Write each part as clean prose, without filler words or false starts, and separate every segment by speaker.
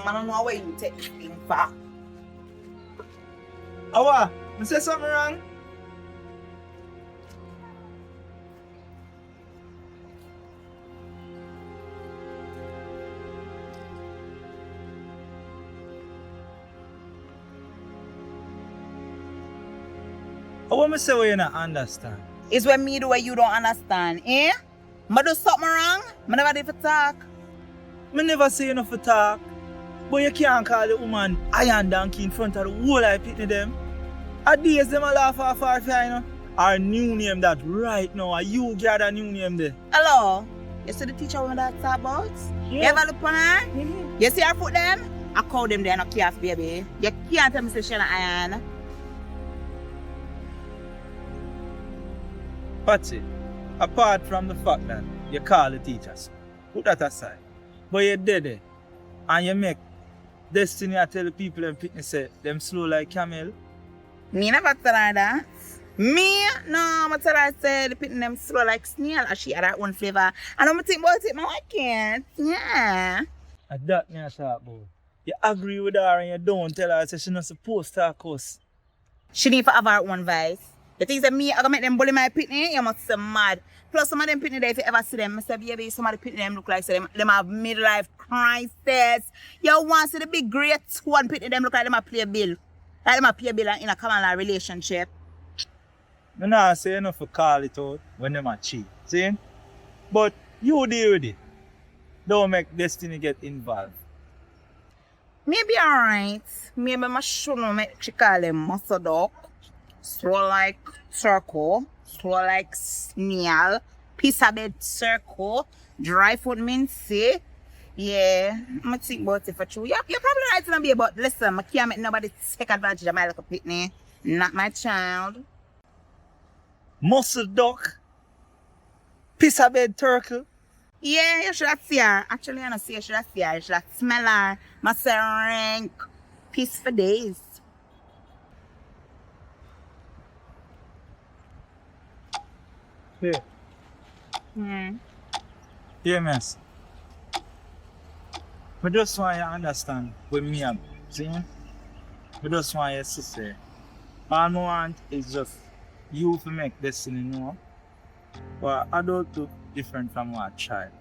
Speaker 1: I don't know where you take this thing for.
Speaker 2: Awa, I say something wrong? I want me say what you not understand.
Speaker 1: It's when me do what you don't understand, eh? I do something wrong, I never did for talk.
Speaker 2: Me never say enough for talk. But you can't call the woman iron donkey in front of the whole I pitney them. A days them a laugh off our fair, you know. Our new name that right now, are you got a new name there?
Speaker 1: Hello? You see the teacher woman that talk about? You ever look on her? You see her foot them? I call them there no calf, baby. You can't tell me say she not iron.
Speaker 2: Patsy, apart from the fact that you call the teachers, put that aside. But you did it. And you make Destiny I tell the people and pitney say them slow like camel.
Speaker 1: Me never tell her that. Me? No, I tell her say the pitting them slow like snail and she had her own flavor. And I'm think about it, no, I can't. Yeah.
Speaker 2: And that me I talk about. You agree with her and you don't tell her say she's not supposed to cuss.
Speaker 1: She need to have her own voice. The things that me, I gonna make them bully my pitney, you must say mad. Plus some of them pitney there, if you ever see them, I say, baby, some of the pitney them look like say them have midlife crisis. You want to see the big great one pitney them look like them a play bill. Like them a play bill in a common law relationship.
Speaker 2: I not say enough to call it out when them a cheat. See? But you deal with it. Don't make Destiny get involved.
Speaker 1: Maybe alright. Maybe I shouldn't make she call them muscle duck. Slow like circle. Slow like snail. Piece of bed circle. Dry foot mincy. Yeah, I'm gonna think about it for true. You're probably right to be, but listen, I can't make nobody take advantage of my little pitney. Not my child.
Speaker 2: Muscle duck. Piece of bed turtle.
Speaker 1: Yeah, you should have seen her. Actually, I don't see you should have seen her. You should have smell her. Must say rank. Peace for days.
Speaker 2: Yeah. Yeah, miss. I just want you to understand with me and see? I just want you to say, all I want is just you to make Destiny know. But adult look different from what child.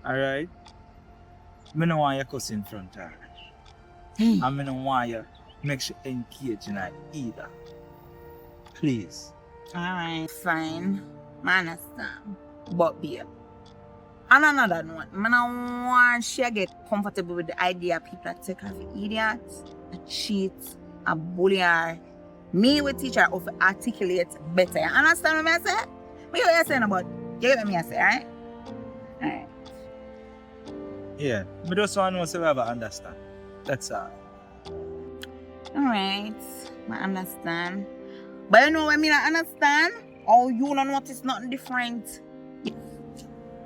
Speaker 2: Alright? I don't want you to cuss in front of her. And I don't want you to make she engage in her either. Please.
Speaker 1: Alright, fine. I understand. But babe, and another note, I don't want she to get comfortable with the idea of people that take her for idiots, a cheat, a bully her. Me will teach her how to articulate better. You understand what I say? What you saying about? You get what I say, right? Alright.
Speaker 2: Yeah, I just want to know so we ever understand. That's all.
Speaker 1: Alright, I understand. But you know what I mean, I understand? How you don't notice nothing different?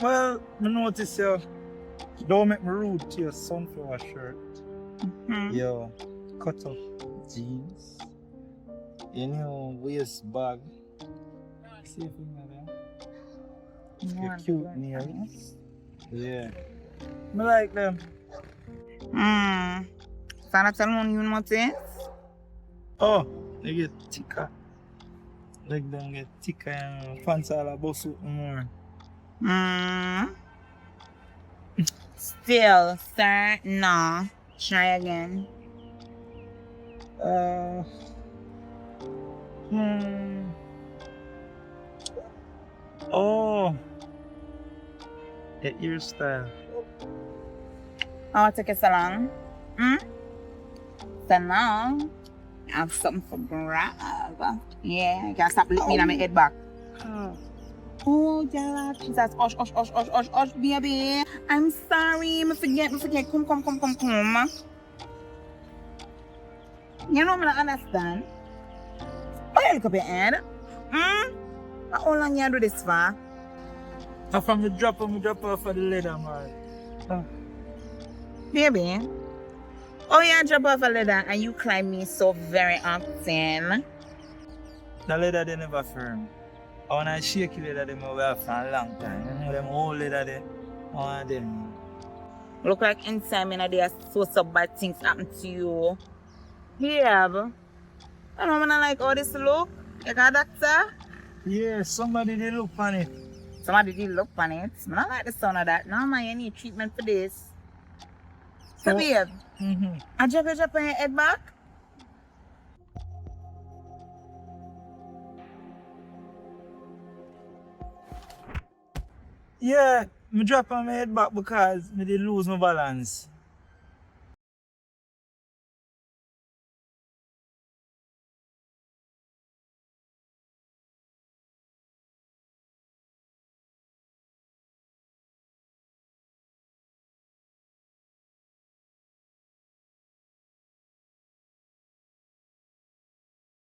Speaker 2: Well, I notice you don't make me rude to your sunflower shirt. Your cut off jeans. Your new waist bag. See if you know that? Your cute nails. Yeah. I like them.
Speaker 1: So that's alone you notice?
Speaker 2: Oh, they get thicker. Like them get thicker and pants all about something more.
Speaker 1: Still, sir, no. Try again.
Speaker 2: Oh. The hairstyle.
Speaker 1: I'll take it so long. So now, I have something for grab. Yeah, I can stop looking at my head back. Oh, yeah, Jesus. Hush, baby. I'm sorry. I forget. Come. You know me not understand. Oh, you look up your head. How long you do this for?
Speaker 2: From the drop off for the leather, man.
Speaker 1: Baby. Oh, yeah, drop off a leather and you climb me so very often.
Speaker 2: The leather they never firm. I want to shake leather them over for a long time. You know them old leather there. I want them.
Speaker 1: Look like inside me there so bad things happen to you. Yeah, but I don't wanna like how this look. You got a doctor?
Speaker 2: Yeah, somebody did look on it.
Speaker 1: Somebody did look on it. I don't like the sound of that. No man, you need treatment for this. So
Speaker 2: Oh.
Speaker 1: babe,
Speaker 2: Mm-hmm.
Speaker 1: I drop on your head back.
Speaker 2: Yeah, me drop on my head back because me did lose my balance.